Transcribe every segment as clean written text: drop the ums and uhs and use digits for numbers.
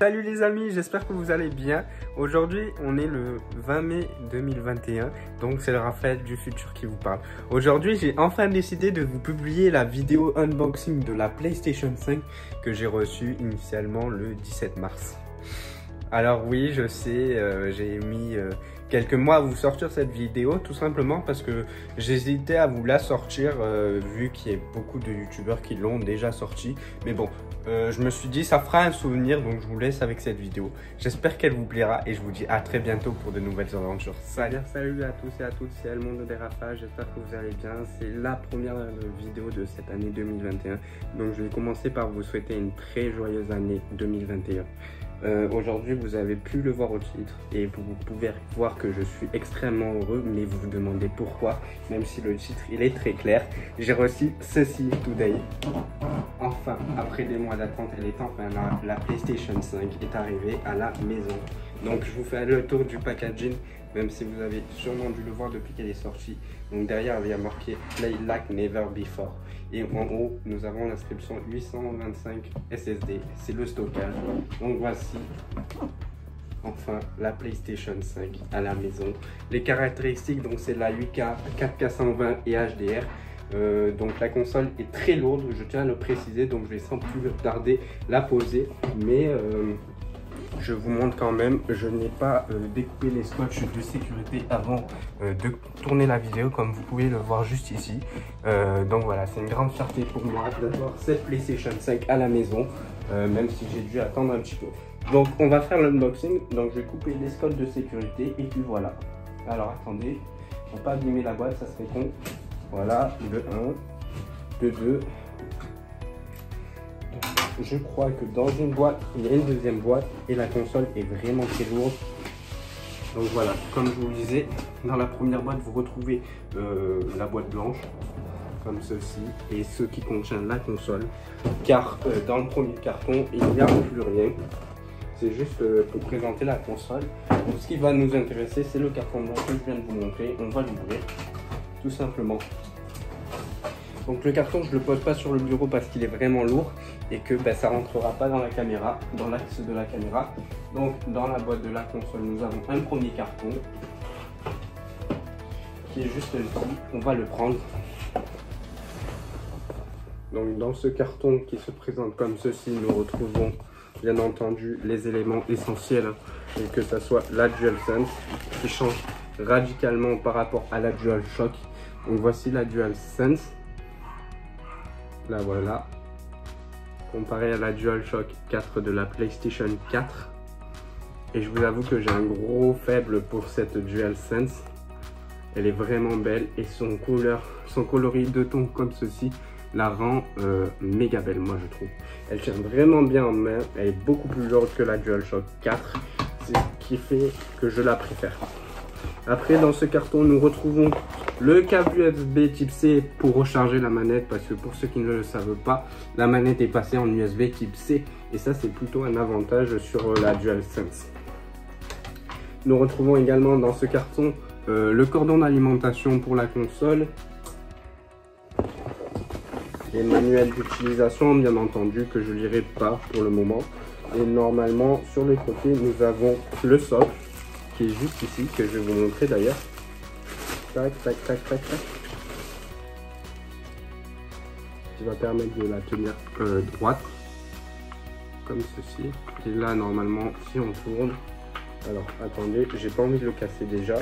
Salut les amis, j'espère que vous allez bien. Aujourd'hui, on est le 20 mai 2021, donc c'est le Raphaël du futur qui vous parle. Aujourd'hui, j'ai enfin décidé de vous publier la vidéo unboxing de la PlayStation 5 que j'ai reçue initialement le 17 mars. Alors oui, je sais, j'ai mis quelques mois à vous sortir cette vidéo, tout simplement parce que j'hésitais à vous la sortir, vu qu'il y a beaucoup de youtubeurs qui l'ont déjà sorti. Mais bon, je me suis dit, ça fera un souvenir, donc je vous laisse avec cette vidéo. J'espère qu'elle vous plaira et je vous dis à très bientôt pour de nouvelles aventures. Salut à tous et à toutes, c'est Elmondo des Rafa, j'espère que vous allez bien. C'est la première vidéo de cette année 2021, donc je vais commencer par vous souhaiter une très joyeuse année 2021. Aujourd'hui, vous avez pu le voir au titre et vous pouvez voir que je suis extrêmement heureux, mais vous vous demandez pourquoi, même si le titre il est très clair. J'ai reçu ceci today. Enfin, après des mois d'attente, elle est enfin là. La PlayStation 5 est arrivée à la maison. Donc je vous fais le tour du packaging, même si vous avez sûrement dû le voir depuis qu'elle est sortie. Donc derrière, il y a marqué Play Like Never Before. Et en haut, nous avons l'inscription 825 SSD. C'est le stockage. Donc voici enfin la PlayStation 5 à la maison. Les caractéristiques, donc c'est la 8K, 4K 120 et HDR. Donc la console est très lourde, je tiens à le préciser, donc je vais sans plus tarder la poser. Mais je vous montre quand même, je n'ai pas découpé les scotch de sécurité avant de tourner la vidéo, comme vous pouvez le voir juste ici. Donc voilà, c'est une grande fierté pour moi d'avoir cette PlayStation 5 à la maison, même si j'ai dû attendre un petit peu. Donc on va faire l'unboxing, donc je vais couper les scotch de sécurité et puis voilà. Alors attendez, pour pas abîmer la boîte, ça serait con. Voilà, de 1, de 2. Je crois que dans une boîte, il y a une deuxième boîte et la console est vraiment très lourde. Donc voilà, comme je vous le disais, dans la première boîte, vous retrouvez la boîte blanche, comme ceci, et ce qui contient la console. Car dans le premier carton, il n'y a plus rien. C'est juste pour présenter la console. Donc ce qui va nous intéresser, c'est le carton blanc que je viens de vous montrer. On va l'ouvrir, tout simplement. Donc le carton, je ne le pose pas sur le bureau parce qu'il est vraiment lourd et que ça ne rentrera pas dans la caméra, dans l'axe de la caméra. Donc dans la boîte de la console, nous avons un premier carton qui est juste ici. On va le prendre. Donc dans ce carton qui se présente comme ceci, nous retrouvons bien entendu les éléments essentiels, et que ce soit la DualSense qui change radicalement par rapport à la DualShock. Donc voici la DualSense. Là voilà, comparé à la DualShock 4 de la PlayStation 4. Et je vous avoue que j'ai un gros faible pour cette DualSense. Elle est vraiment belle et son coloris de ton comme ceci la rend méga belle, moi je trouve. Elle tient vraiment bien en main, elle est beaucoup plus lourde que la DualShock 4, c'est ce qui fait que je la préfère. Après, dans ce carton, nous retrouvons le câble USB type C pour recharger la manette, parce que pour ceux qui ne le savent pas, la manette est passée en USB type C et ça c'est plutôt un avantage sur la DualSense. Nous retrouvons également dans ce carton le cordon d'alimentation pour la console, les manuels d'utilisation bien entendu que je ne lirai pas pour le moment, et normalement sur les côtés nous avons le socle qui est juste ici, que je vais vous montrer d'ailleurs. Tac, tac, tac, tac, tac. Qui va permettre de la tenir droite, comme ceci. Et là, normalement, si on tourne... Alors, attendez, j'ai pas envie de le casser déjà.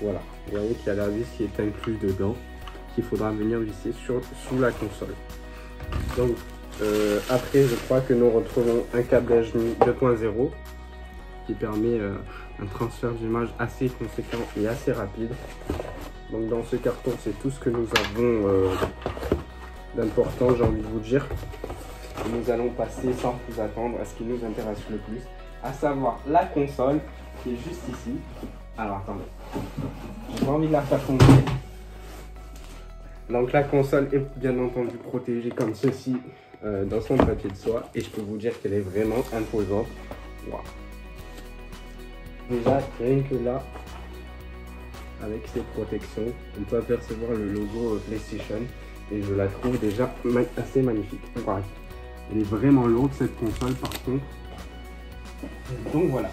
Voilà, vous voyez qu'il y a la vis qui est incluse dedans, qu'il faudra venir visser sous la console. Donc, après, je crois que nous retrouvons un câble HDMI 2.0 qui permet un transfert d'image assez conséquent et assez rapide. Donc dans ce carton, c'est tout ce que nous avons d'important, j'ai envie de vous dire. Et nous allons passer sans plus attendre à ce qui nous intéresse le plus, à savoir la console qui est juste ici. Alors attendez, j'ai pas envie de la faire tomber. Donc la console est bien entendu protégée comme ceci dans son papier de soie, et je peux vous dire qu'elle est vraiment imposante. Wow. Déjà, rien que là, avec ces protections, on peut apercevoir le logo PlayStation et je la trouve déjà assez magnifique. Ouais. Elle est vraiment lourde cette console par contre. Donc voilà.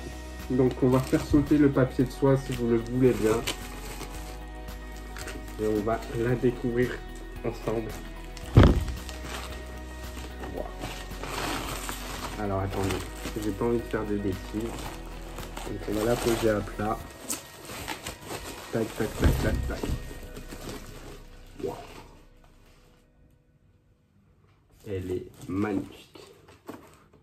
Donc on va faire sauter le papier de soie si vous le voulez bien. Et on va la découvrir ensemble. Wow. Alors attendez, j'ai pas envie de faire de bêtises. Donc on va la poser à plat. Tac, tac, tac, tac, tac. Wow. Elle est magnifique.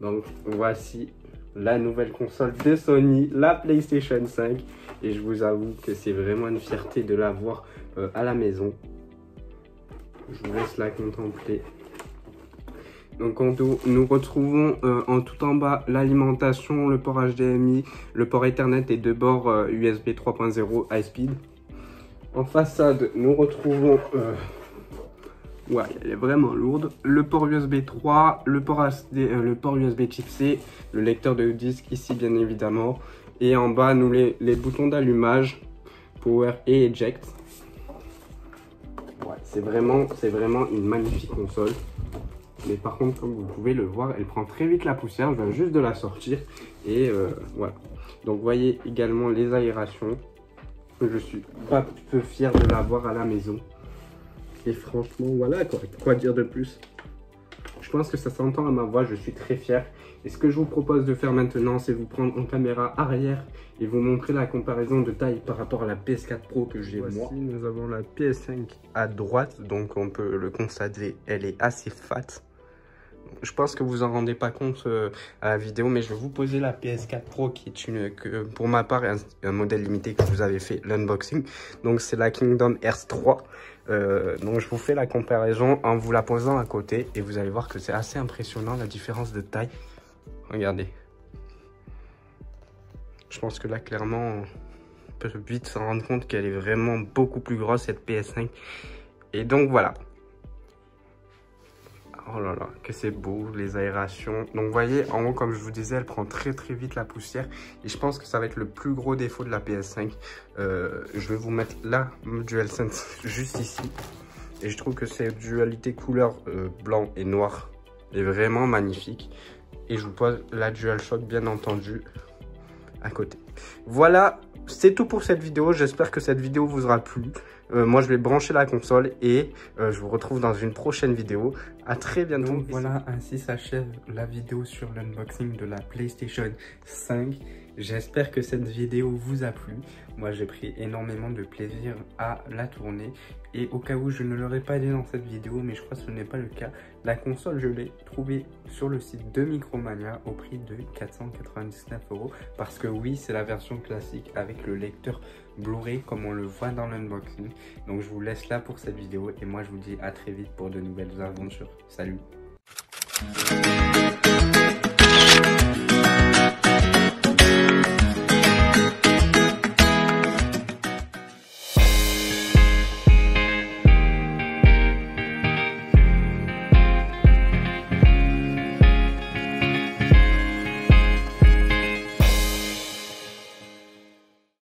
Donc voici la nouvelle console de Sony, la PlayStation 5. Et je vous avoue que c'est vraiment une fierté de l'avoir à la maison. Je vous laisse la contempler. Donc nous retrouvons en tout en bas l'alimentation, le port HDMI, le port Ethernet et deux bords USB 3.0 high speed. En façade, nous retrouvons, ouais, elle est vraiment lourde, le port USB 3, le port USB Type C, le lecteur de disque ici bien évidemment. Et en bas, nous les boutons d'allumage, power et eject. Ouais, c'est vraiment une magnifique console. Mais par contre, comme vous pouvez le voir, elle prend très vite la poussière. Je viens juste de la sortir. Et voilà. Donc, vous voyez également les aérations. Je suis pas peu fier de l'avoir à la maison. Et franchement, voilà quoi dire de plus. Je pense que ça s'entend à ma voix. Je suis très fier. Et ce que je vous propose de faire maintenant, c'est vous prendre en caméra arrière et vous montrer la comparaison de taille par rapport à la PS4 Pro que j'ai moi. Ici, nous avons la PS5 à droite. Donc, on peut le constater, elle est assez fat. Je pense que vous en rendez pas compte à la vidéo, mais je vais vous poser la PS4 Pro qui est pour ma part un modèle limité que vous avez fait l'unboxing. Donc c'est la Kingdom Hearts 3. Donc je vous fais la comparaison en vous la posant à côté et vous allez voir que c'est assez impressionnant la différence de taille. Regardez. Je pense que là clairement on peut vite s'en rendre compte qu'elle est vraiment beaucoup plus grosse cette PS5. Et donc voilà. Oh là là, que c'est beau, les aérations. Donc vous voyez, en haut, comme je vous disais, elle prend très vite la poussière. Et je pense que ça va être le plus gros défaut de la PS5. Je vais vous mettre la DualSense juste ici. Et je trouve que cette dualité couleur blanc et noir est vraiment magnifique. Et je vous pose la DualShock, bien entendu, à côté. Voilà, c'est tout pour cette vidéo. J'espère que cette vidéo vous aura plu. Moi, je vais brancher la console et je vous retrouve dans une prochaine vidéo. À très bientôt. Donc voilà, ainsi s'achève la vidéo sur l'unboxing de la PlayStation 5. J'espère que cette vidéo vous a plu. Moi, j'ai pris énormément de plaisir à la tourner. Et au cas où je ne l'aurais pas dit dans cette vidéo, mais je crois que ce n'est pas le cas, la console, je l'ai trouvée sur le site de Micromania au prix de 499 €. Parce que oui, c'est la version classique avec le lecteur Blu-ray comme on le voit dans l'unboxing. Donc je vous laisse là pour cette vidéo et moi je vous dis à très vite pour de nouvelles aventures. Salut!